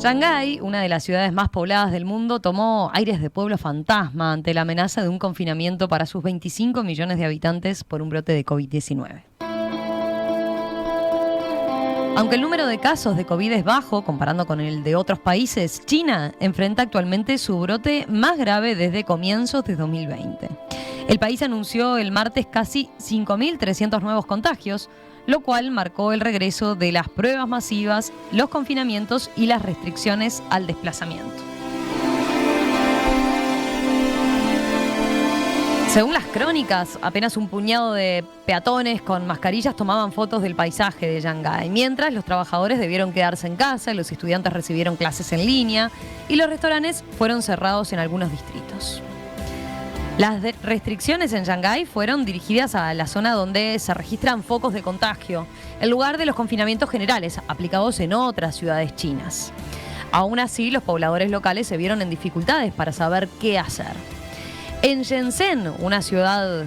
Shanghái, una de las ciudades más pobladas del mundo, tomó aires de pueblo fantasma ante la amenaza de un confinamiento para sus 25 millones de habitantes por un brote de COVID-19. Aunque el número de casos de COVID es bajo, comparando con el de otros países, China enfrenta actualmente su brote más grave desde comienzos de 2020. El país anunció el martes casi 5.300 nuevos contagios, lo cual marcó el regreso de las pruebas masivas, los confinamientos y las restricciones al desplazamiento. Según las crónicas, apenas un puñado de peatones con mascarillas tomaban fotos del paisaje de Shanghái, mientras los trabajadores debieron quedarse en casa, los estudiantes recibieron clases en línea y los restaurantes fueron cerrados en algunos distritos. Las restricciones en Shanghái fueron dirigidas a la zona donde se registran focos de contagio, en lugar de los confinamientos generales aplicados en otras ciudades chinas. Aún así, los pobladores locales se vieron en dificultades para saber qué hacer. En Shenzhen, una ciudad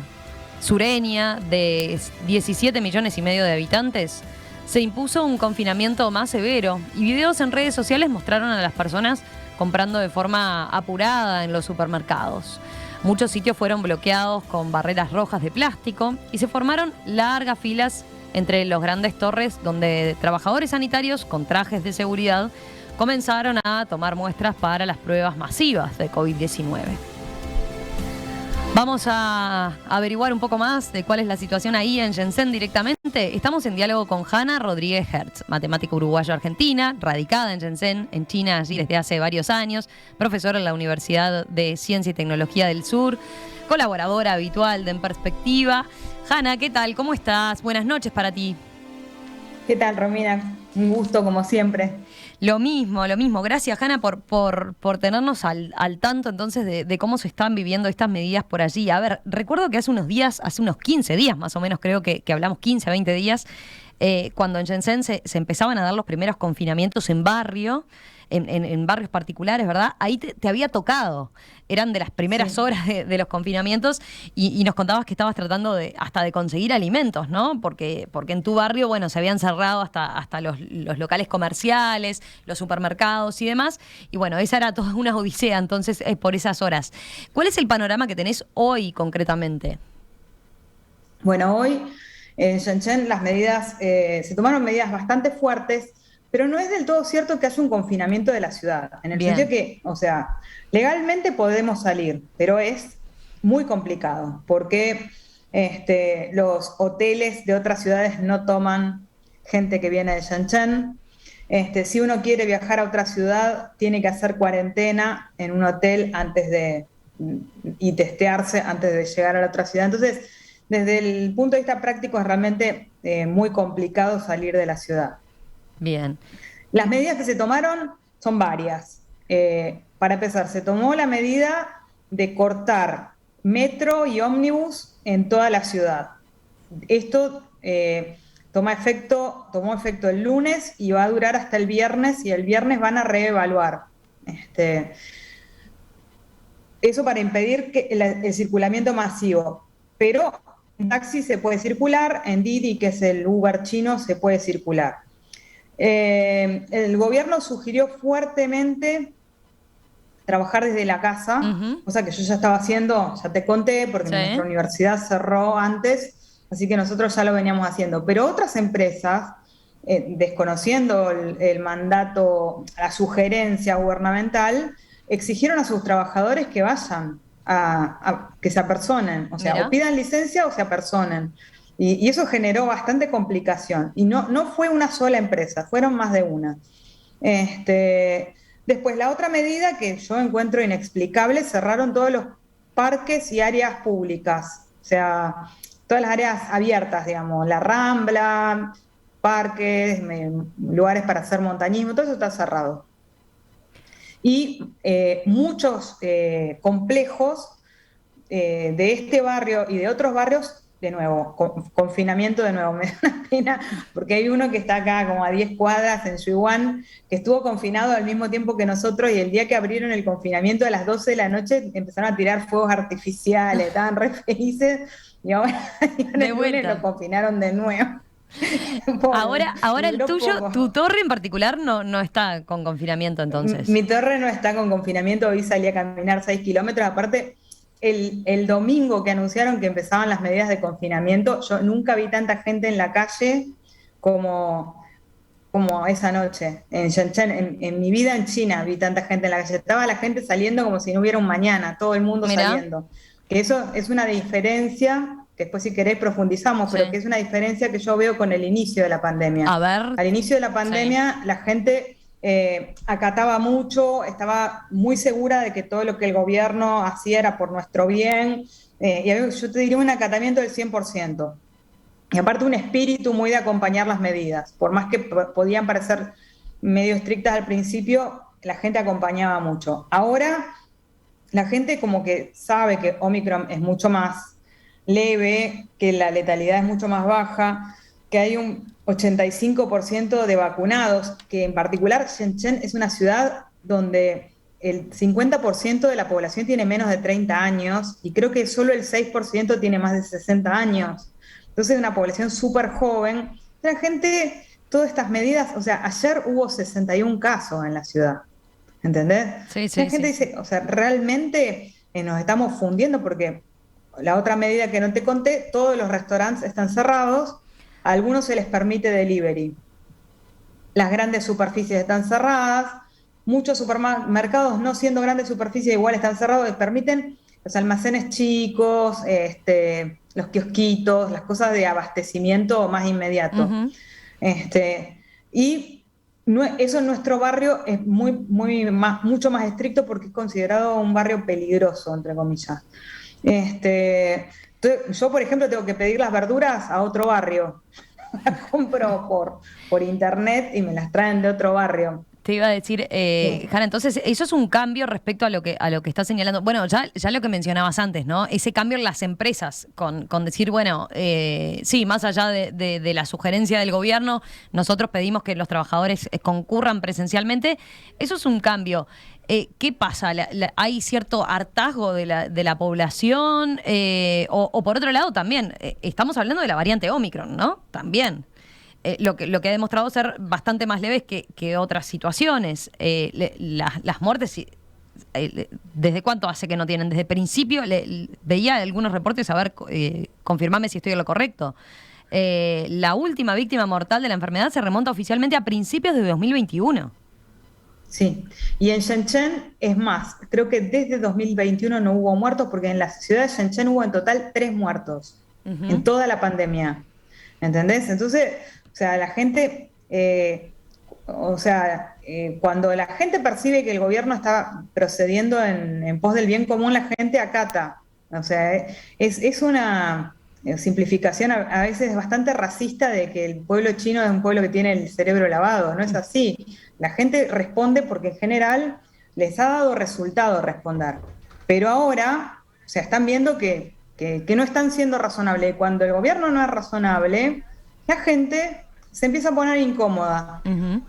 sureña de 17 millones y medio de habitantes, se impuso un confinamiento más severo y videos en redes sociales mostraron a las personas comprando de forma apurada en los supermercados. Muchos sitios fueron bloqueados con barreras rojas de plástico y se formaron largas filas entre los grandes torres donde trabajadores sanitarios con trajes de seguridad comenzaron a tomar muestras para las pruebas masivas de COVID-19. Vamos a averiguar un poco más de cuál es la situación ahí en Shenzhen directamente. Estamos en diálogo con Hanna Rodríguez Hertz, matemática uruguayo-argentina, radicada en Shenzhen, en China, allí desde hace varios años, profesora en la Universidad de Ciencia y Tecnología del Sur, colaboradora habitual de En Perspectiva. Hanna, ¿qué tal? ¿Cómo estás? Buenas noches para ti. ¿Qué tal, Romina? Un gusto, como siempre. Lo mismo. Gracias, Hanna, por tenernos al tanto entonces de cómo se están viviendo estas medidas por allí. A ver, recuerdo que hace unos 15 días más o menos, creo que hablamos 15, 20 días, cuando en Shenzhen se empezaban a dar los primeros confinamientos en barrios particulares, ¿verdad? Ahí te había tocado. Eran de las primeras horas de los confinamientos y nos contabas que estabas tratando hasta de conseguir alimentos, ¿no? Porque en tu barrio, bueno, se habían cerrado hasta los locales comerciales, los supermercados y demás. Y bueno, esa era toda una odisea, entonces, por esas horas. ¿Cuál es el panorama que tenés hoy concretamente? Bueno, hoy en Shenzhen se tomaron medidas bastante fuertes, pero no es del todo cierto que haya un confinamiento de la ciudad, en el Bien. sentido que, o sea, legalmente podemos salir, pero es muy complicado, porque los hoteles de otras ciudades no toman gente que viene de Shenzhen. Si uno quiere viajar a otra ciudad, tiene que hacer cuarentena en un hotel y testearse antes de llegar a la otra ciudad. Entonces, desde el punto de vista práctico, es realmente muy complicado salir de la ciudad. Bien. Las medidas que se tomaron son varias. Para empezar, se tomó la medida de cortar metro y ómnibus en toda la ciudad. Esto tomó efecto el lunes y va a durar hasta el viernes, y el viernes van a reevaluar. Eso para impedir el circulamiento masivo. Pero en taxi se puede circular, en Didi, que es el Uber chino, se puede circular. El gobierno sugirió fuertemente trabajar desde la casa, cosa que yo ya estaba haciendo, ya te conté, porque nuestra universidad cerró antes, así que nosotros ya lo veníamos haciendo. Pero otras empresas, desconociendo el mandato, la sugerencia gubernamental, exigieron a sus trabajadores que vayan, que se apersonen, o sea, Mirá. o pidan licencia o se apersonen. Y eso generó bastante complicación. Y no fue una sola empresa, fueron más de una. Después, la otra medida que yo encuentro inexplicable, cerraron todos los parques y áreas públicas. O sea, todas las áreas abiertas, digamos, la Rambla, parques, lugares para hacer montañismo, todo eso está cerrado. Y muchos complejos de este barrio y de otros barrios, de nuevo, confinamiento de nuevo. Me da una pena porque hay uno que está acá como a 10 cuadras en Sihuan, que estuvo confinado al mismo tiempo que nosotros, y el día que abrieron el confinamiento a las 12 de la noche empezaron a tirar fuegos artificiales, estaban re felices, y ahora el lunes lo confinaron de nuevo. Ahora el Duró tuyo, poco. tu torre en particular no está con confinamiento entonces. Mi torre no está con confinamiento, hoy salí a caminar 6 kilómetros. Aparte, el domingo que anunciaron que empezaban las medidas de confinamiento, yo nunca vi tanta gente en la calle como, como esa noche. En Shenzhen, en mi vida en China vi tanta gente en la calle. Estaba la gente saliendo como si no hubiera un mañana, todo el mundo Mirá, saliendo. Que eso es una diferencia, que después si querés profundizamos, pero sí. que es una diferencia que yo veo con el inicio de la pandemia. A ver, Al inicio de la sí. pandemia, la gente acataba mucho, estaba muy segura de que todo lo que el gobierno hacía era por nuestro bien, yo te diría un acatamiento del 100%. Y aparte un espíritu muy de acompañar las medidas, por más que podían parecer medio estrictas al principio, la gente acompañaba mucho. Ahora la gente como que sabe que Omicron es mucho más leve, que la letalidad es mucho más baja, que hay un 85% de vacunados, que en particular Shenzhen es una ciudad donde el 50% de la población tiene menos de 30 años y creo que solo el 6% tiene más de 60 años. Entonces es una población súper joven. La gente, todas estas medidas, o sea, ayer hubo 61 casos en la ciudad. ¿Entendés? Sí, La sí, gente sí, sí. dice, o sea, realmente nos estamos fundiendo porque la otra medida que no te conté, todos los restaurantes están cerrados, a algunos se les permite delivery. Las grandes superficies están cerradas, muchos supermercados, no siendo grandes superficies, igual están cerrados, les permiten los almacenes chicos, los kiosquitos, las cosas de abastecimiento más inmediato. Ujú. Este, y eso en nuestro barrio es mucho más estricto porque es considerado un barrio peligroso, entre comillas. Yo, por ejemplo, tengo que pedir las verduras a otro barrio. Las compro por internet y me las traen de otro barrio. Te iba a decir, Sí. Jana, entonces eso es un cambio respecto a lo que estás señalando. Bueno, ya lo que mencionabas antes, ¿no? Ese cambio en las empresas, con decir, bueno, sí, más allá de la sugerencia del gobierno, nosotros pedimos que los trabajadores concurran presencialmente. Eso es un cambio. ¿Qué pasa? ¿Hay cierto hartazgo de la población? O por otro lado, también, estamos hablando de la variante Omicron, ¿no? También. Lo que ha demostrado ser bastante más leves que otras situaciones. Las muertes, ¿desde cuánto hace que no tienen? Desde principio, veía algunos reportes, a ver, confirmame si estoy en lo correcto. La última víctima mortal de la enfermedad se remonta oficialmente a principios de 2021. Sí, y en Shenzhen es más, creo que desde 2021 no hubo muertos porque en la ciudad de Shenzhen hubo en total 3 muertos en Ujú, toda la pandemia. ¿Entendés? Entonces, o sea, la gente, cuando la gente percibe que el gobierno está procediendo en pos del bien común, la gente acata. O sea, es una simplificación a veces bastante racista de que el pueblo chino es un pueblo que tiene el cerebro lavado. No es así. La gente responde porque en general les ha dado resultado responder. Pero ahora, o sea, están viendo que no están siendo razonables. Cuando el gobierno no es razonable, la gente se empieza a poner incómoda. ujú.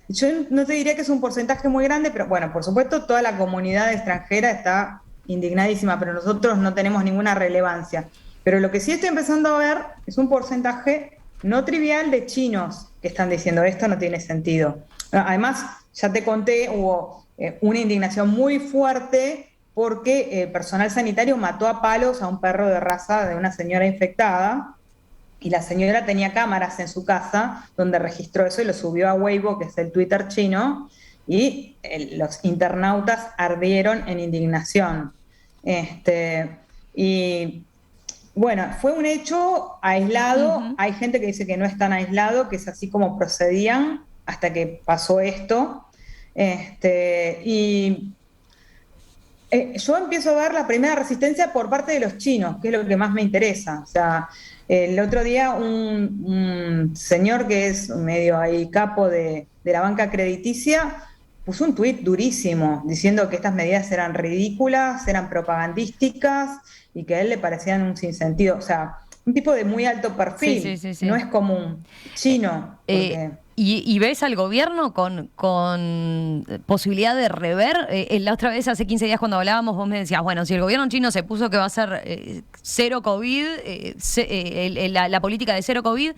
Yo no te diría que es un porcentaje muy grande, pero bueno, por supuesto toda la comunidad extranjera está indignadísima, pero nosotros no tenemos ninguna relevancia. Pero lo que sí estoy empezando a ver es un porcentaje no trivial de chinos que están diciendo esto no tiene sentido. Además, ya te conté, hubo una indignación muy fuerte porque personal sanitario mató a palos a un perro de raza de una señora infectada y la señora tenía cámaras en su casa donde registró eso y lo subió a Weibo, que es el Twitter chino, y los internautas ardieron en indignación. Y bueno, fue un hecho aislado, Ujú. hay gente que dice que no es tan aislado, que es así como procedían hasta que pasó esto. Y yo empiezo a ver la primera resistencia por parte de los chinos, que es lo que más me interesa. O sea, el otro día un señor que es medio ahí capo de la banca crediticia puso un tuit durísimo diciendo que estas medidas eran ridículas, eran propagandísticas y que a él le parecían un sinsentido. O sea, un tipo de muy alto Sí, perfil, sí, sí, sí. no es común. Chino, Eh, porque y ves al gobierno con posibilidad de rever. La otra vez, hace 15 días cuando hablábamos, vos me decías, bueno, si el gobierno chino se puso que va a ser cero COVID, la política de cero COVID,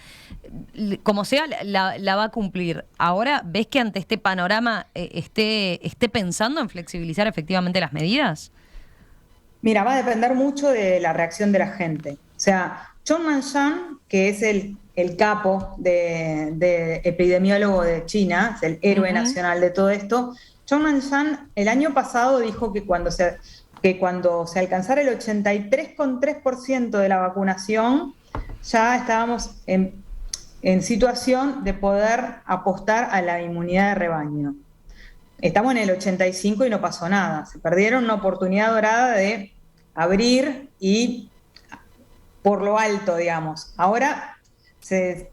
como sea, la va a cumplir. Ahora, ¿ves que ante este panorama esté pensando en flexibilizar efectivamente las medidas? mira, va a depender mucho de la reacción de la gente. O sea, Zhong Nanshan, que es el capo de epidemiólogo de China, es el héroe Ujú. nacional de todo esto, Zhong Nanshan el año pasado dijo que cuando se alcanzara el 83,3% de la vacunación, ya estábamos en situación de poder apostar a la inmunidad de rebaño. Estamos en el 85 y no pasó nada. Se perdieron una oportunidad dorada de abrir y por lo alto, digamos. Ahora se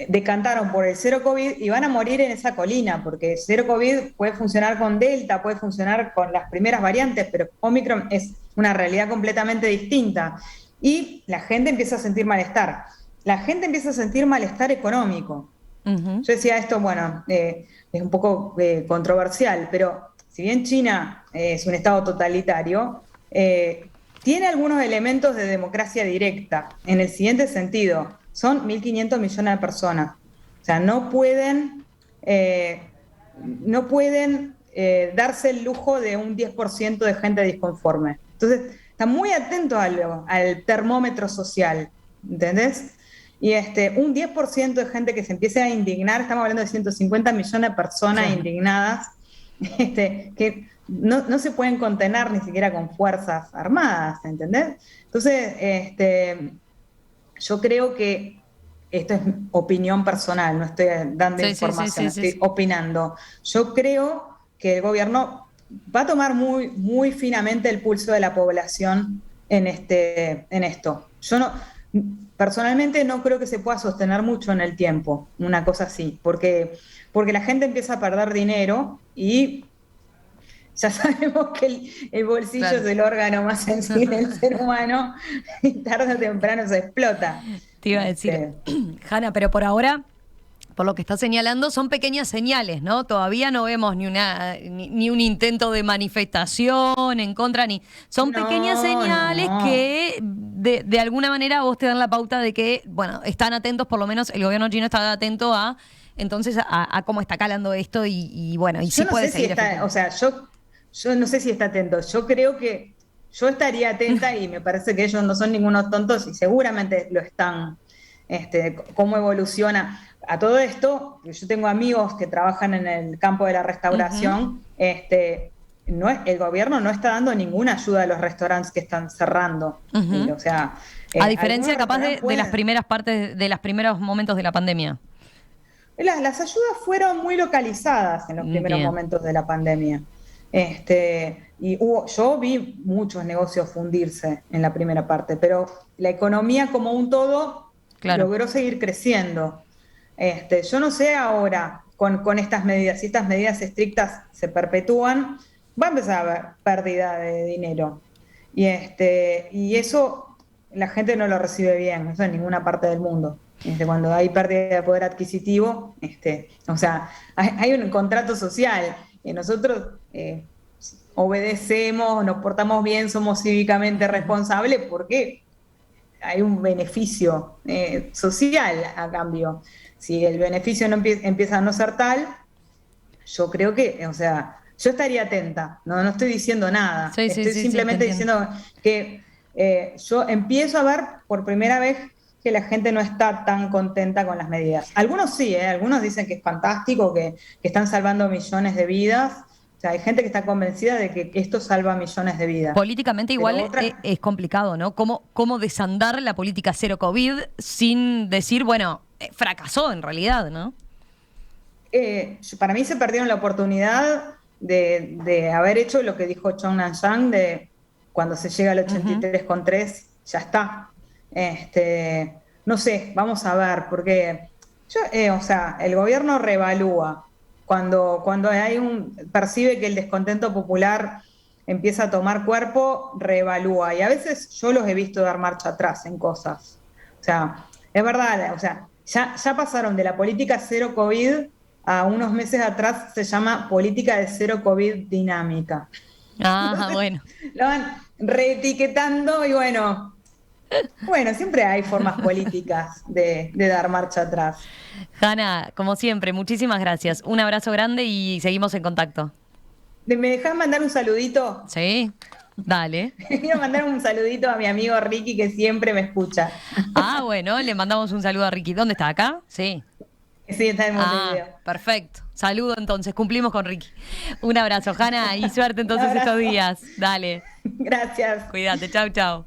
decantaron por el cero COVID y van a morir en esa colina, porque cero COVID puede funcionar con Delta, puede funcionar con las primeras variantes, pero Omicron es una realidad completamente distinta. Y la gente empieza a sentir malestar. La gente empieza a sentir malestar económico. Ujú. Yo decía esto, bueno, es un poco controversial, pero si bien China es un Estado totalitario, tiene algunos elementos de democracia directa, en el siguiente sentido, son 1.500 millones de personas, o sea, no pueden darse el lujo de un 10% de gente disconforme. Entonces, están muy atentos al termómetro social, ¿entendés? Y un 10% de gente que se empiece a indignar, estamos hablando de 150 millones de personas Claro. indignadas, que no se pueden contener ni siquiera con fuerzas armadas, ¿entendés? Entonces, yo creo que esto es opinión personal, no estoy dando Sí, sí, sí, información, sí, sí, estoy sí. opinando. Yo creo que el gobierno va a tomar muy, muy finamente el pulso de la población en esto. Yo no, personalmente no creo que se pueda sostener mucho en el tiempo, una cosa así, porque la gente empieza a perder dinero y ya sabemos que el bolsillo Claro. es el órgano más sensible del ser humano y tarde o temprano se explota. Te iba a decir, Este, Hanna, pero por ahora, por lo que está señalando, son pequeñas señales, ¿no? Todavía no vemos ni un intento de manifestación en contra, ni. Son pequeñas no, señales no. que de alguna manera a vos te dan la pauta de que, bueno, están atentos, por lo menos el gobierno chino está atento a. Entonces, a cómo está calando esto y bueno, y Yo sí no puede sé si seguir está, o efectivamente. sea, yo no sé si está atento. Yo creo que yo estaría atenta y me parece que ellos no son ningunos tontos y seguramente lo están. Cómo evoluciona. A todo esto, yo tengo amigos que trabajan en el campo de la Ujú. restauración, el gobierno no está dando ninguna ayuda a los restaurantes que están cerrando. Ujú. O sea, A algunos diferencia capaz restaurantes de las pueden. primeras partes, de los primeros momentos de la pandemia. Las ayudas fueron muy localizadas en los primeros Bien, momentos de la pandemia. Yo vi muchos negocios fundirse en la primera parte, pero la economía como un todo claro. logró seguir creciendo. Yo no sé ahora con estas medidas, si estas medidas estrictas se perpetúan, va a empezar a haber pérdida de dinero. Y eso la gente no lo recibe bien, eso en ninguna parte del mundo. Cuando hay pérdida de poder adquisitivo, o sea, hay un contrato social. Nosotros obedecemos, nos portamos bien, somos cívicamente responsables porque hay un beneficio social a cambio. Si el beneficio no empieza a no ser tal, yo creo que, o sea, yo estaría atenta, no estoy diciendo nada, Sí, sí, estoy sí, sí, te simplemente entiendo. diciendo que yo empiezo a ver por primera vez que la gente no está tan contenta con las medidas. Algunos sí, algunos dicen que es fantástico, que están salvando millones de vidas. O sea, hay gente que está convencida de que esto salva millones de vidas. Políticamente Pero igual otra, es complicado, ¿no? ¿Cómo desandar la política cero COVID sin decir, bueno, fracasó en realidad, ¿no? para mí se perdieron la oportunidad de haber hecho lo que dijo Chong Nan-yang, de cuando se llega al Ujú. 83,3, ya está. No sé, vamos a ver, porque o sea, el gobierno reevalúa. Cuando percibe que el descontento popular empieza a tomar cuerpo, reevalúa. Y a veces yo los he visto dar marcha atrás en cosas. O sea, es verdad, o sea, ya pasaron de la política cero COVID a unos meses atrás se llama política de cero COVID dinámica. Ah, Entonces, bueno. lo van reetiquetando y bueno, siempre hay formas políticas de dar marcha atrás. Hanna, como siempre, muchísimas gracias. Un abrazo grande y seguimos en contacto. ¿Me dejás mandar un saludito? ¿Sí? Dale. Quiero mandar un saludito a mi amigo Ricky que siempre me escucha. Ah, bueno, le mandamos un saludo a Ricky. ¿Dónde está? ¿Acá? Sí. Sí, está en Ah, Montevideo. perfecto. Saludo entonces, cumplimos con Ricky. Un abrazo, Hanna, y suerte Un entonces estos abrazo. días. Dale, Gracias. cuídate, chau, chau.